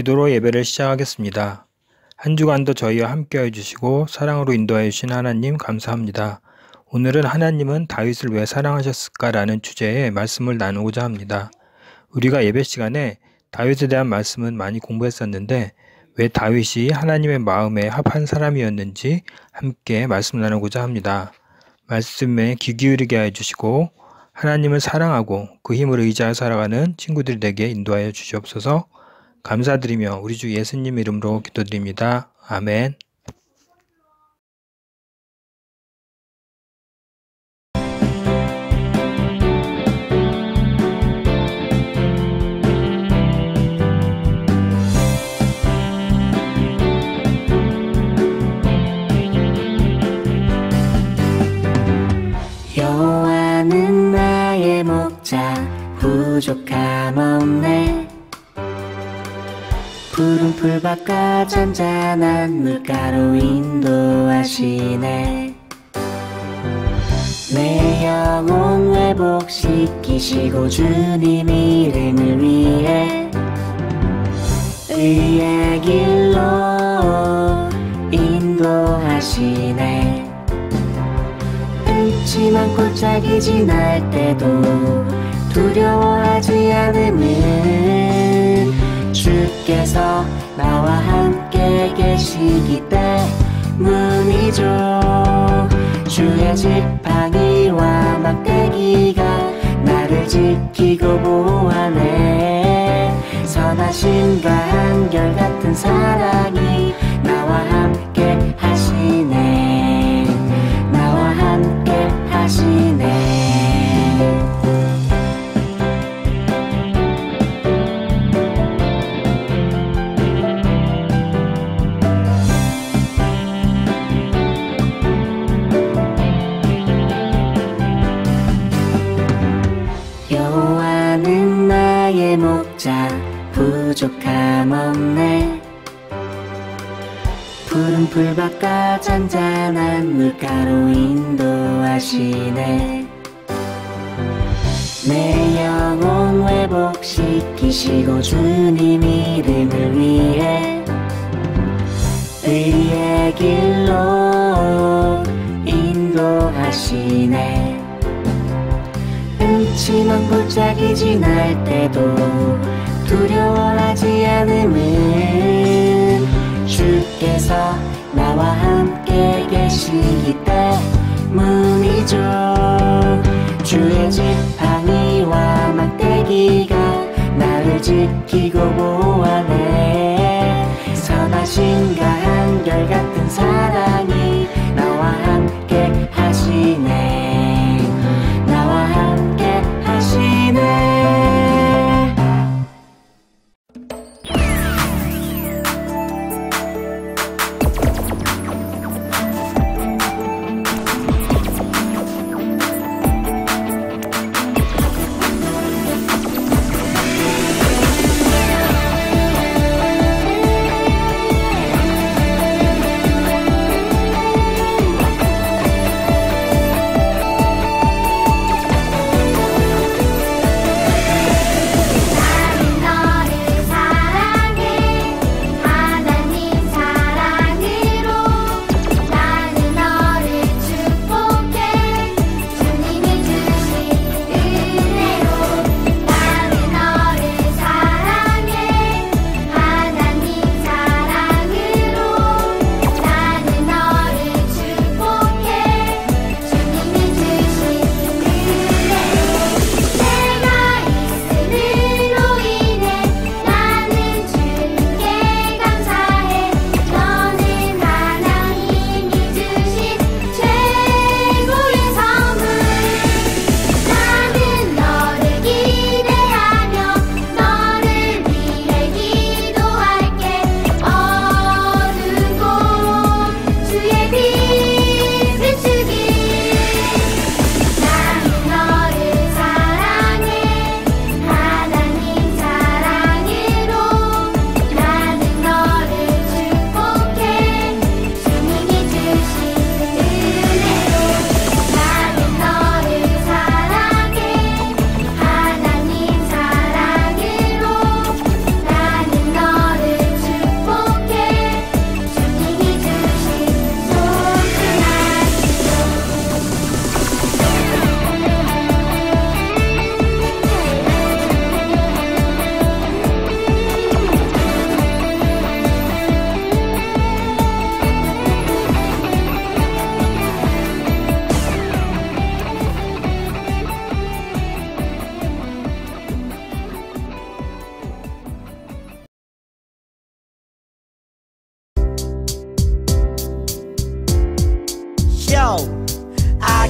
기도로 예배를 시작하겠습니다. 한 주간도 저희와 함께해 주시고 사랑으로 인도해 주신 하나님 감사합니다. 오늘은 하나님은 다윗을 왜 사랑하셨을까라는 주제의 말씀을 나누고자 합니다. 우리가 예배 시간에 다윗에 대한 말씀은 많이 공부했었는데 왜 다윗이 하나님의 마음에 합한 사람이었는지 함께 말씀 나누고자 합니다. 말씀에 귀 기울이게 해주시고 하나님을 사랑하고 그 힘을 의지하여 살아가는 친구들이 되게 인도하여 주시옵소서. 감사드리며 우리 주 예수님 이름으로 기도드립니다. 아멘. 여호와는 나의 목자 부족함 없네. 푸른 풀밭과 잔잔한 물가로 인도하시네. 내 영혼 회복시키시고 주님 이름을 위해 의의 길로 인도하시네. 음침한 골짜기 지날 때도 두려워하지 않음은 주께서 나와 함께 계시기 때문이죠. 주의 지팡이와 막대기가 나를 지키고 보호하네. 선하심과 한결같은 사랑이 나와 함께 하시네. 나와 함께 하시네. 여호와는 나의 목자 부족함 없네. 푸른 풀밭과 잔잔한 물가로 인도하시네. 내 영혼 회복시키시고 주님 이름을 위해 의의 길로 인도하시네. 음침한 골짜기 지날 때도 두려워하지 않음은 주께서 나와 함께 계시기 때문이죠. 주의 지팡이와 막대기가 나를 지키고 보호하네. 선하심과 한결같은 사랑이 나와 함께 하시네. 나와 함께 하시네.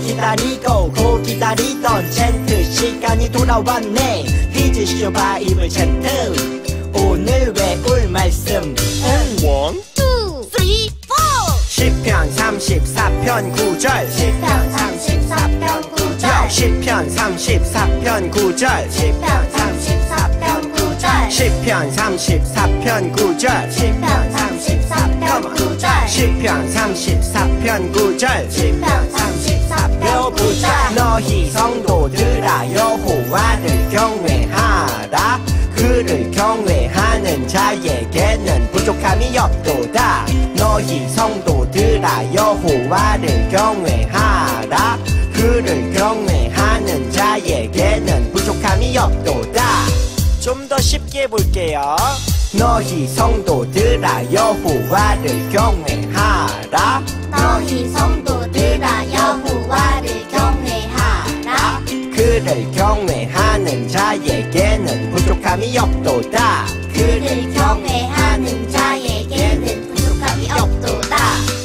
기다리고 고 기다리던 젠트 시간이 돌아왔네. 히즈쇼 바이블 젠트 오늘 외울 말씀은 1, 2, 3, 4 시편 34편 9절 시편 34편 9절 시편 34편 9절 시편 34편 9절 시편 34편 9절 시편 34편 9절 시편 34편 9절 시편 34편 9절 너희 성도들아 여호와를 경외하라. 그를 경외하는 자에게는 부족함이 없도다. 너희 성도들아 여호와를 경외하라. 그를 경외하는 자에게는 부족함이 없도다. 좀 더 쉽게 볼게요. 너희 성도들아 여호와를 경외하라. 너희 성도들아 여호와를 경외하라. 그를 경외하는 자에게는 부족함이 없도다. 그를 경외하는 자에게는 부족함이 없도다.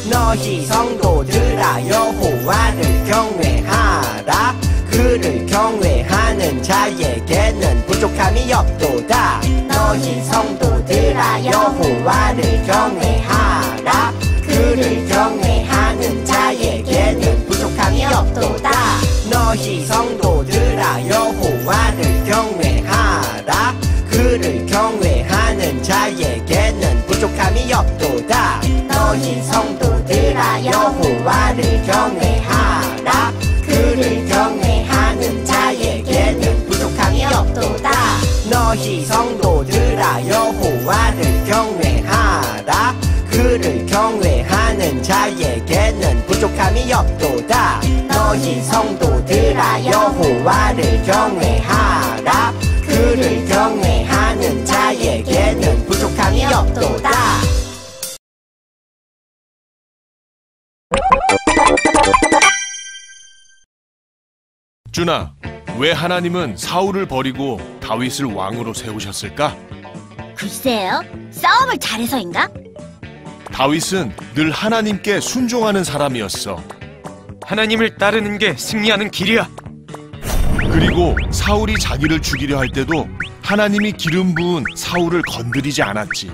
너희 성도들아 여호와를 경외하라. 그를 경외하는 자에게는 부족함이 없도다. 너희 성도들아 여호와를 경외하라. 그를 경외하는 자에게는 부족함이 없도다. 너희 성도들아 여호와를 경외하라. 그를 경외하는 자에게는 부족함이 없도다. 너희 성도들아 여호와를 경외하라. 그를 경외하는 자에게는 부족함이 없도다. 너희 성도들아 여호와를 경외하라. 그를 경외하는 자에게는 부족함이 없도다. 너희 성도들아 여호와를 경외하라. 그를 경외하는 자에게는 부족함이 없도다. 준아, 왜 하나님은 사울을 버리고 다윗을 왕으로 세우셨을까? 글쎄요, 싸움을 잘해서인가? 다윗은 늘 하나님께 순종하는 사람이었어. 하나님을 따르는 게 승리하는 길이야. 그리고 사울이 자기를 죽이려 할 때도 하나님이 기름 부은 사울을 건드리지 않았지.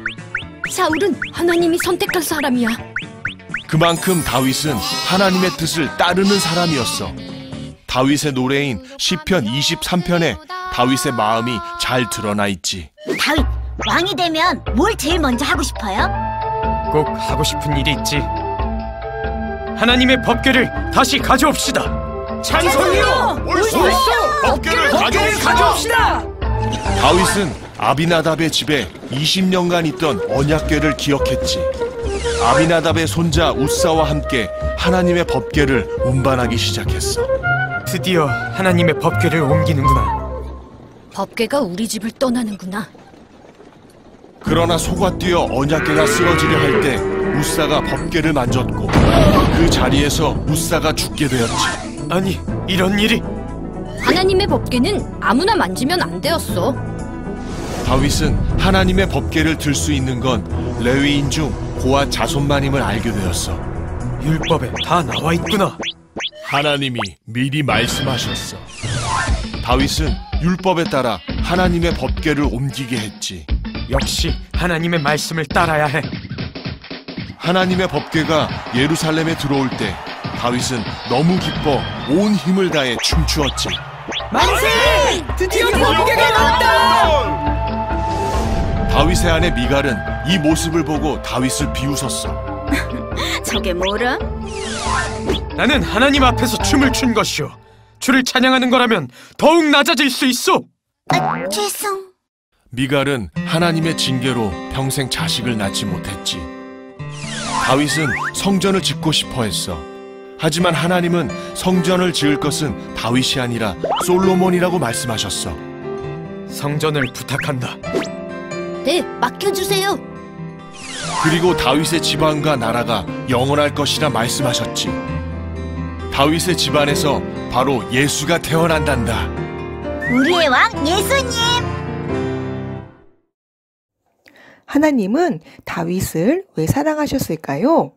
사울은 하나님이 선택한 사람이야. 그만큼 다윗은 하나님의 뜻을 따르는 사람이었어. 다윗의 노래인 시편 23편에 다윗의 마음이 잘 드러나 있지. 다윗, 왕이 되면 뭘 제일 먼저 하고 싶어요? 꼭 하고 싶은 일이 있지. 하나님의 법궤를 다시 가져옵시다. 찬송이요! 옳소! 법궤를 가져옵시다! 다윗은 아비나답의 집에 20년간 있던 언약궤를 기억했지. 아비나답의 손자 우사와 함께 하나님의 법궤를 운반하기 시작했어. 드디어 하나님의 법궤를 옮기는구나. 법궤가 우리 집을 떠나는구나. 그러나 소가 뛰어 언약궤가 쓰러지려 할 때 우사가 법궤를 만졌고 그 자리에서 우사가 죽게 되었지. 아니, 이런 일이. 하나님의 법궤는 아무나 만지면 안 되었어. 다윗은 하나님의 법궤를 들 수 있는 건 레위인 중 고앗 자손만임을 알게 되었어. 율법에 다 나와 있구나. 하나님이 미리 말씀하셨어. 다윗은 율법에 따라 하나님의 법궤를 옮기게 했지. 역시 하나님의 말씀을 따라야 해. 하나님의 법궤가 예루살렘에 들어올 때 다윗은 너무 기뻐 온 힘을 다해 춤추었지. 만세! 드디어 법궤가 왔다! 다윗의 아내 미갈은 이 모습을 보고 다윗을 비웃었어. 저게 뭐라? 나는 하나님 앞에서 춤을 춘 것이오. 주를 찬양하는 거라면 더욱 낮아질 수 있어. 죄송. 미갈은 하나님의 징계로 평생 자식을 낳지 못했지. 다윗은 성전을 짓고 싶어 했어. 하지만 하나님은 성전을 지을 것은 다윗이 아니라 솔로몬이라고 말씀하셨어. 성전을 부탁한다. 네, 맡겨주세요. 그리고 다윗의 집안과 나라가 영원할 것이라 말씀하셨지. 다윗의 집안에서 바로 예수가 태어난단다. 우리의 왕 예수님. 하나님은 다윗을 왜 사랑하셨을까요?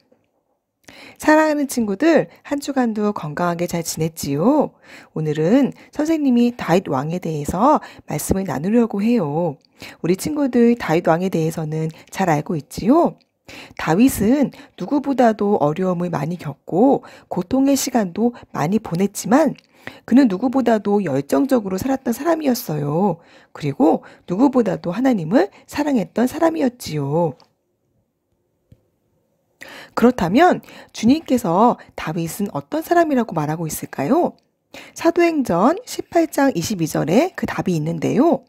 사랑하는 친구들, 한 주간도 건강하게 잘 지냈지요? 오늘은 선생님이 다윗 왕에 대해서 말씀을 나누려고 해요. 우리 친구들 다윗 왕에 대해서는 잘 알고 있지요? 다윗은 누구보다도 어려움을 많이 겪고 고통의 시간도 많이 보냈지만 그는 누구보다도 열정적으로 살았던 사람이었어요. 그리고 누구보다도 하나님을 사랑했던 사람이었지요. 그렇다면 주님께서 다윗은 어떤 사람이라고 말하고 있을까요? 사도행전 18장 22절에 그 답이 있는데요.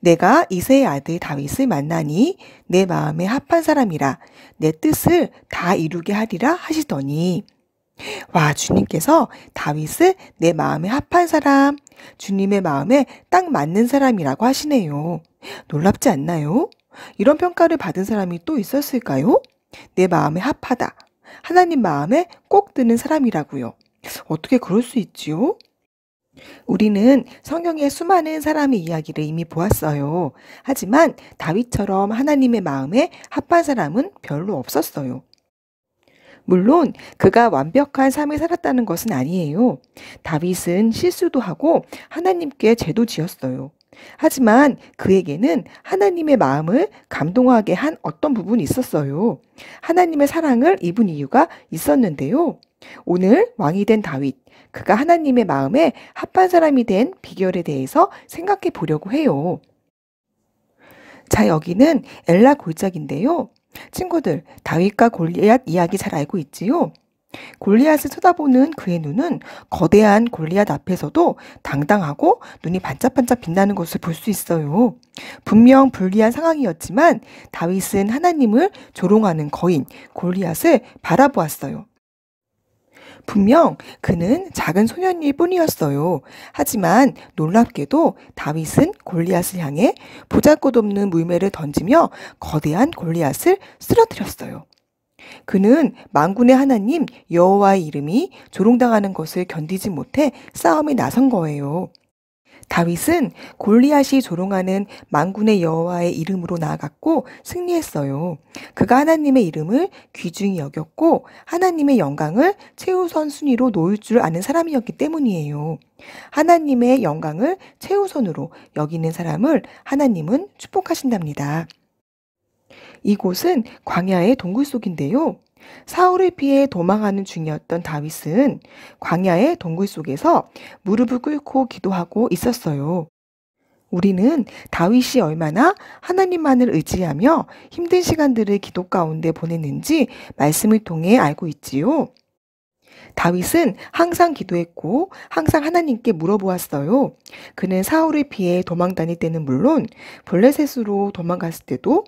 내가 이새의 아들 다윗을 만나니 내 마음에 합한 사람이라 내 뜻을 다 이루게 하리라 하시더니 와, 주님께서 다윗을 내 마음에 합한 사람, 주님의 마음에 딱 맞는 사람이라고 하시네요. 놀랍지 않나요? 이런 평가를 받은 사람이 또 있었을까요? 내 마음에 합하다. 하나님 마음에 꼭 드는 사람이라고요. 어떻게 그럴 수 있지요? 우리는 성경의 수많은 사람의 이야기를 이미 보았어요. 하지만 다윗처럼 하나님의 마음에 합한 사람은 별로 없었어요. 물론 그가 완벽한 삶을 살았다는 것은 아니에요. 다윗은 실수도 하고 하나님께 죄도 지었어요. 하지만 그에게는 하나님의 마음을 감동하게 한 어떤 부분이 있었어요. 하나님의 사랑을 입은 이유가 있었는데요. 오늘 왕이 된 다윗, 그가 하나님의 마음에 합한 사람이 된 비결에 대해서 생각해 보려고 해요. 자, 여기는 엘라 골짜기인데요. 친구들, 다윗과 골리앗 이야기 잘 알고 있지요? 골리앗을 쳐다보는 그의 눈은 거대한 골리앗 앞에서도 당당하고 눈이 반짝반짝 빛나는 것을 볼 수 있어요. 분명 불리한 상황이었지만 다윗은 하나님을 조롱하는 거인 골리앗을 바라보았어요. 분명 그는 작은 소년일 뿐이었어요. 하지만 놀랍게도 다윗은 골리앗을 향해 보잘것없는 물매를 던지며 거대한 골리앗을 쓰러뜨렸어요. 그는 만군의 하나님 여호와의 이름이 조롱당하는 것을 견디지 못해 싸움에 나선 거예요. 다윗은 골리앗이 조롱하는 만군의 여호와의 이름으로 나아갔고 승리했어요. 그가 하나님의 이름을 귀중히 여겼고 하나님의 영광을 최우선 순위로 놓을 줄 아는 사람이었기 때문이에요. 하나님의 영광을 최우선으로 여기는 사람을 하나님은 축복하신답니다. 이곳은 광야의 동굴 속인데요. 사울을 피해 도망하는 중이었던 다윗은 광야의 동굴 속에서 무릎을 꿇고 기도하고 있었어요. 우리는 다윗이 얼마나 하나님만을 의지하며 힘든 시간들을 기도 가운데 보냈는지 말씀을 통해 알고 있지요. 다윗은 항상 기도했고 항상 하나님께 물어보았어요. 그는 사울을 피해 도망 다닐 때는 물론 블레셋으로 도망갔을 때도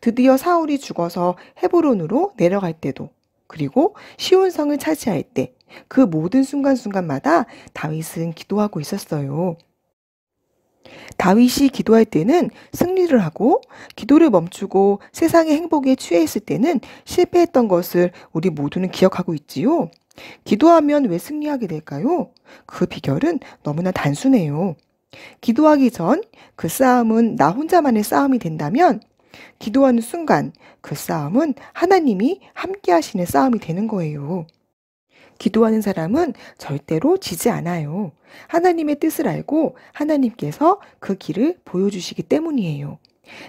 드디어 사울이 죽어서 헤브론으로 내려갈 때도 그리고 시온성을 차지할 때 그 모든 순간순간마다 다윗은 기도하고 있었어요. 다윗이 기도할 때는 승리를 하고 기도를 멈추고 세상의 행복에 취해 있을 때는 실패했던 것을 우리 모두는 기억하고 있지요. 기도하면 왜 승리하게 될까요? 그 비결은 너무나 단순해요. 기도하기 전 그 싸움은 나 혼자만의 싸움이 된다면 기도하는 순간 그 싸움은 하나님이 함께 하시는 싸움이 되는 거예요. 기도하는 사람은 절대로 지지 않아요. 하나님의 뜻을 알고 하나님께서 그 길을 보여주시기 때문이에요.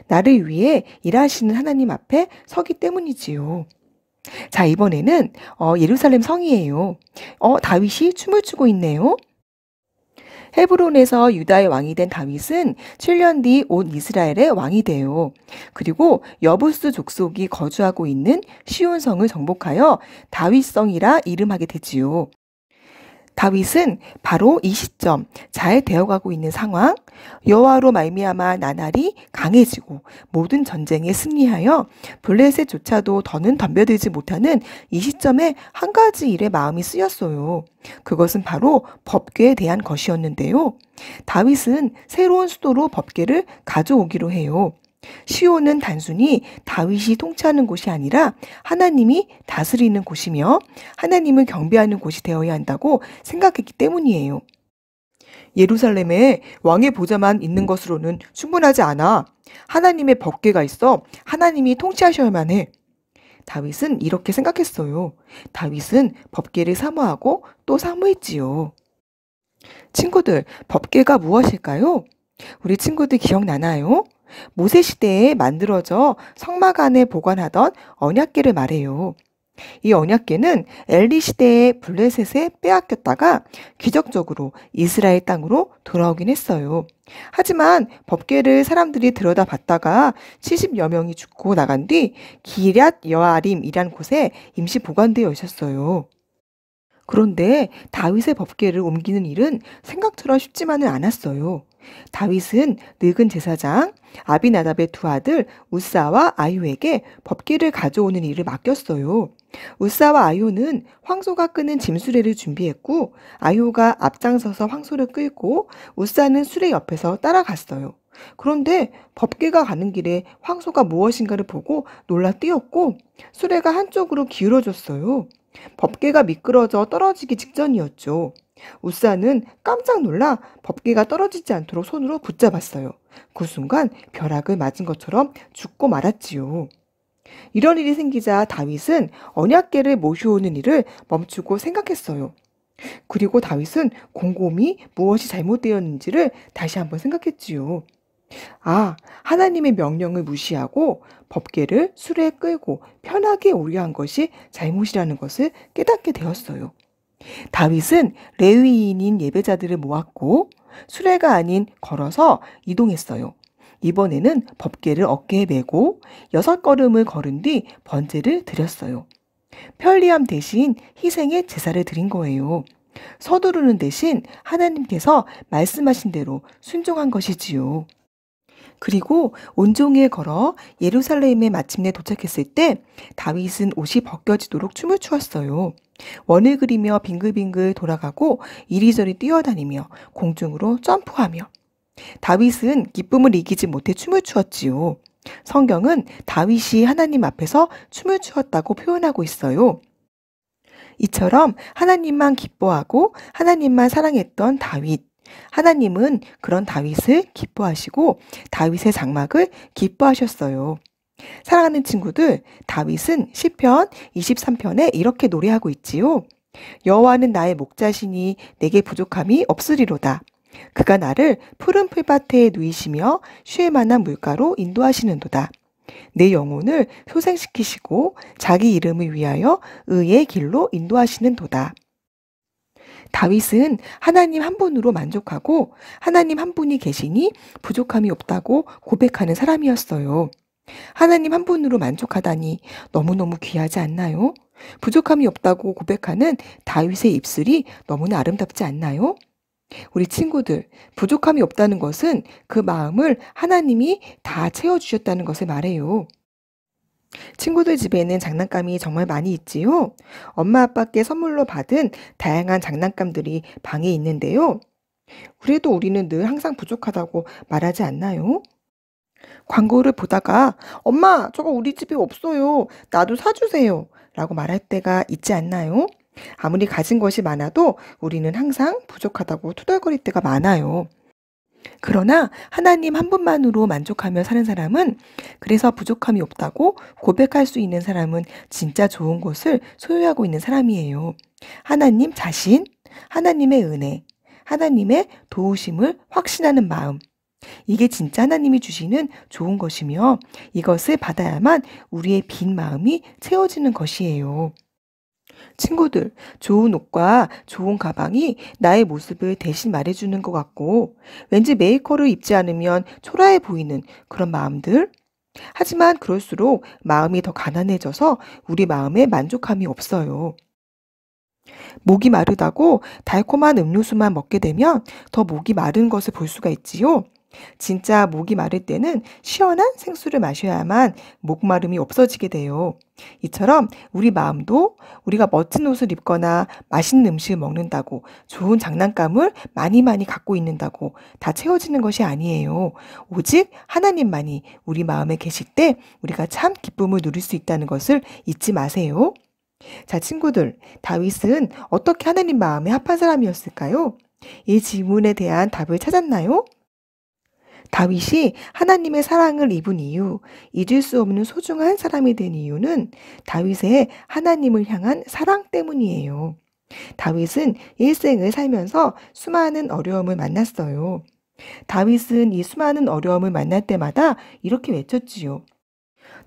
나를 위해 일하시는 하나님 앞에 서기 때문이지요. 자, 이번에는 예루살렘 성이에요. 다윗이 춤을 추고 있네요. 헤브론에서 유다의 왕이 된 다윗은 7년 뒤 온 이스라엘의 왕이 돼요. 그리고 여부스 족속이 거주하고 있는 시온성을 정복하여 다윗성이라 이름하게 되지요. 다윗은 바로 이 시점 잘 되어가고 있는 상황, 여호와로 말미암아 나날이 강해지고 모든 전쟁에 승리하여 블레셋조차도 더는 덤벼들지 못하는 이 시점에 한 가지 일에 마음이 쓰였어요. 그것은 바로 법궤에 대한 것이었는데요. 다윗은 새로운 수도로 법궤를 가져오기로 해요. 시온은 단순히 다윗이 통치하는 곳이 아니라 하나님이 다스리는 곳이며 하나님을 경배하는 곳이 되어야 한다고 생각했기 때문이에요. 예루살렘에 왕의 보좌만 있는 것으로는 충분하지 않아. 하나님의 법궤가 있어 하나님이 통치하셔야만 해. 다윗은 이렇게 생각했어요. 다윗은 법궤를 사모하고 또 사모했지요. 친구들, 법궤가 무엇일까요? 우리 친구들 기억나나요? 모세 시대에 만들어져 성막 안에 보관하던 언약궤를 말해요. 이 언약궤는 엘리 시대의 블레셋에 빼앗겼다가 기적적으로 이스라엘 땅으로 돌아오긴 했어요. 하지만 법궤를 사람들이 들여다봤다가 70여 명이 죽고 나간 뒤 기럇 여아림이란 곳에 임시 보관되어 있었어요. 그런데 다윗의 법궤를 옮기는 일은 생각처럼 쉽지만은 않았어요. 다윗은 늙은 제사장 아비나답의 두 아들 우사와 아요에게 법궤를 가져오는 일을 맡겼어요. 우사와 아요는 황소가 끄는 짐수레를 준비했고 아요가 앞장서서 황소를 끌고 우사는 수레 옆에서 따라갔어요. 그런데 법궤가 가는 길에 황소가 무엇인가를 보고 놀라 뛰었고 수레가 한쪽으로 기울어졌어요. 법궤가 미끄러져 떨어지기 직전이었죠. 우사는 깜짝 놀라 법궤가 떨어지지 않도록 손으로 붙잡았어요. 그 순간 벼락을 맞은 것처럼 죽고 말았지요. 이런 일이 생기자 다윗은 언약궤를 모셔오는 일을 멈추고 생각했어요. 그리고 다윗은 곰곰이 무엇이 잘못되었는지를 다시 한번 생각했지요. 하나님의 명령을 무시하고 법궤를 수레에 끌고 편하게 오려 한 것이 잘못이라는 것을 깨닫게 되었어요. 다윗은 레위인인 예배자들을 모았고 수레가 아닌 걸어서 이동했어요. 이번에는 법궤를 어깨에 메고 6걸음을 걸은 뒤 번제를 드렸어요. 편리함 대신 희생의 제사를 드린 거예요. 서두르는 대신 하나님께서 말씀하신 대로 순종한 것이지요. 그리고 온종일 걸어 예루살렘에 마침내 도착했을 때 다윗은 옷이 벗겨지도록 춤을 추었어요. 원을 그리며 빙글빙글 돌아가고 이리저리 뛰어다니며 공중으로 점프하며 다윗은 기쁨을 이기지 못해 춤을 추었지요. 성경은 다윗이 하나님 앞에서 춤을 추었다고 표현하고 있어요. 이처럼 하나님만 기뻐하고 하나님만 사랑했던 다윗. 하나님은 그런 다윗을 기뻐하시고 다윗의 장막을 기뻐하셨어요. 사랑하는 친구들, 다윗은 시편 23편에 이렇게 노래하고 있지요. 여호와는 나의 목자시니 내게 부족함이 없으리로다. 그가 나를 푸른 풀밭에 누이시며 쉴 만한 물가로 인도하시는도다. 내 영혼을 소생시키시고 자기 이름을 위하여 의의 길로 인도하시는도다. 다윗은 하나님 한 분으로 만족하고 하나님 한 분이 계시니 부족함이 없다고 고백하는 사람이었어요. 하나님 한 분으로 만족하다니 너무너무 귀하지 않나요? 부족함이 없다고 고백하는 다윗의 입술이 너무나 아름답지 않나요? 우리 친구들, 부족함이 없다는 것은 그 마음을 하나님이 다 채워주셨다는 것을 말해요. 친구들 집에는 장난감이 정말 많이 있지요? 엄마 아빠께 선물로 받은 다양한 장난감들이 방에 있는데요. 그래도 우리는 늘 항상 부족하다고 말하지 않나요? 광고를 보다가 엄마, 저거 우리 집에 없어요. 나도 사주세요. 라고 말할 때가 있지 않나요? 아무리 가진 것이 많아도 우리는 항상 부족하다고 투덜거릴 때가 많아요. 그러나 하나님 한 분만으로 만족하며 사는 사람은, 그래서 부족함이 없다고 고백할 수 있는 사람은 진짜 좋은 것을 소유하고 있는 사람이에요. 하나님 자신, 하나님의 은혜, 하나님의 도우심을 확신하는 마음. 이게 진짜 하나님이 주시는 좋은 것이며 이것을 받아야만 우리의 빈 마음이 채워지는 것이에요. 친구들, 좋은 옷과 좋은 가방이 나의 모습을 대신 말해주는 것 같고 왠지 메이커를 입지 않으면 초라해 보이는 그런 마음들. 하지만 그럴수록 마음이 더 가난해져서 우리 마음에 만족함이 없어요. 목이 마르다고 달콤한 음료수만 먹게 되면 더 목이 마른 것을 볼 수가 있지요. 진짜 목이 마를 때는 시원한 생수를 마셔야만 목마름이 없어지게 돼요. 이처럼 우리 마음도 우리가 멋진 옷을 입거나 맛있는 음식을 먹는다고, 좋은 장난감을 많이 갖고 있는다고 다 채워지는 것이 아니에요. 오직 하나님만이 우리 마음에 계실 때 우리가 참 기쁨을 누릴 수 있다는 것을 잊지 마세요. 자, 친구들, 다윗은 어떻게 하나님 마음에 합한 사람이었을까요? 이 질문에 대한 답을 찾았나요? 다윗이 하나님의 사랑을 입은 이유, 잊을 수 없는 소중한 사람이 된 이유는 다윗의 하나님을 향한 사랑 때문이에요. 다윗은 일생을 살면서 수많은 어려움을 만났어요. 다윗은 이 수많은 어려움을 만날 때마다 이렇게 외쳤지요.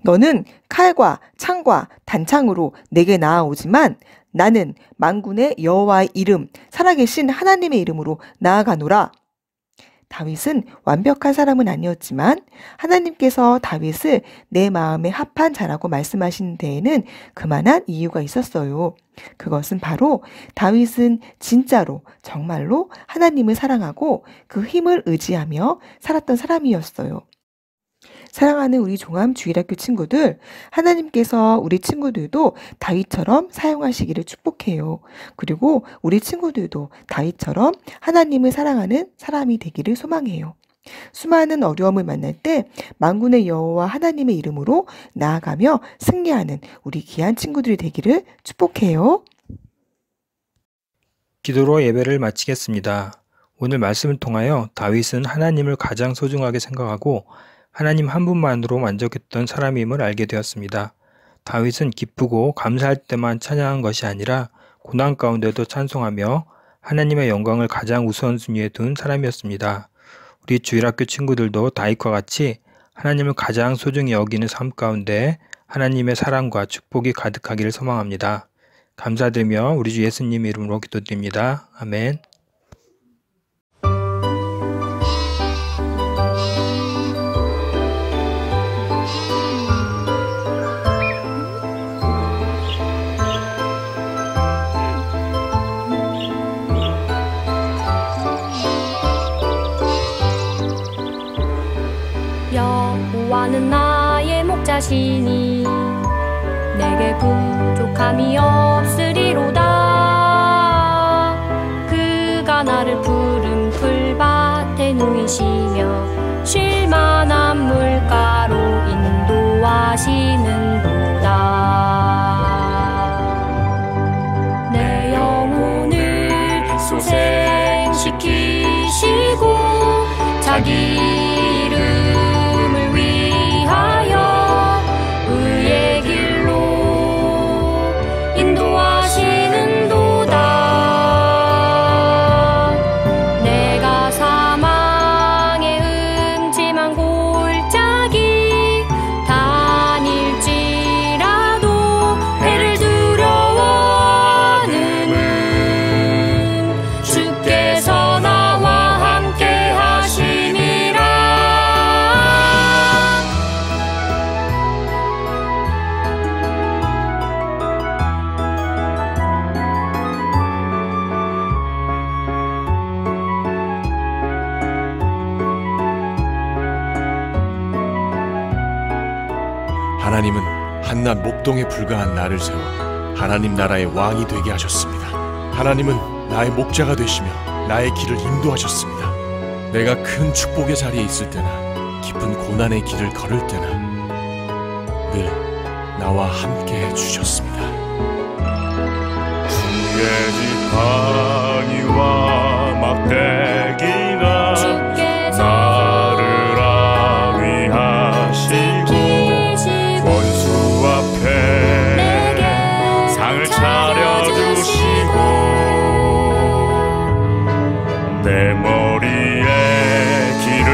너는 칼과 창과 단창으로 내게 나아오지만 나는 만군의 여호와의 이름, 살아계신 하나님의 이름으로 나아가노라. 다윗은 완벽한 사람은 아니었지만 하나님께서 다윗을 내 마음에 합한 자라고 말씀하신 데에는 그만한 이유가 있었어요. 그것은 바로 다윗은 진짜로 정말로 하나님을 사랑하고 그 힘을 의지하며 살았던 사람이었어요. 사랑하는 우리 종암주일학교 친구들, 하나님께서 우리 친구들도 다윗처럼 사용하시기를 축복해요. 그리고 우리 친구들도 다윗처럼 하나님을 사랑하는 사람이 되기를 소망해요. 수많은 어려움을 만날 때 만군의 여호와 하나님의 이름으로 나아가며 승리하는 우리 귀한 친구들이 되기를 축복해요. 기도로 예배를 마치겠습니다. 오늘 말씀을 통하여 다윗은 하나님을 가장 소중하게 생각하고 하나님 한 분만으로 만족했던 사람임을 알게 되었습니다. 다윗은 기쁘고 감사할 때만 찬양한 것이 아니라 고난 가운데도 찬송하며 하나님의 영광을 가장 우선순위에 둔 사람이었습니다. 우리 주일학교 친구들도 다윗과 같이 하나님을 가장 소중히 여기는 삶 가운데 하나님의 사랑과 축복이 가득하기를 소망합니다. 감사드리며 우리 주 예수님 이름으로 기도드립니다. 아멘. 여호와는 나의 목자시니 내게 부족함이 없으리로다. 그가 나를 푸른 풀밭에 누이시며 쉴 만한 물가로 인도하시는도다. 내 영혼을 소생시키시고 자기 하나님은 한낱 목동에 불과한 나를 세워 하나님 나라의 왕이 되게 하셨습니다. 하나님은 나의 목자가 되시며 나의 길을 인도하셨습니다. 내가 큰 축복의 자리에 있을 때나 깊은 고난의 길을 걸을 때나 늘 나와 함께 해주셨습니다. 주의 지팡이와 막대기가 나를 아위하시고 원수 앞에 상을 차려주시고 내 머리에 기름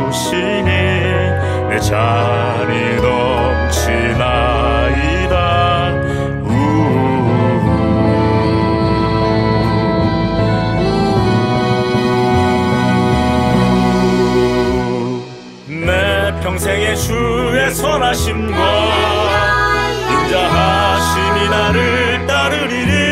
부으시니 내 잔이 넘치나이다. 평생의 주의 선하심과 인자하심이 나를 따르리니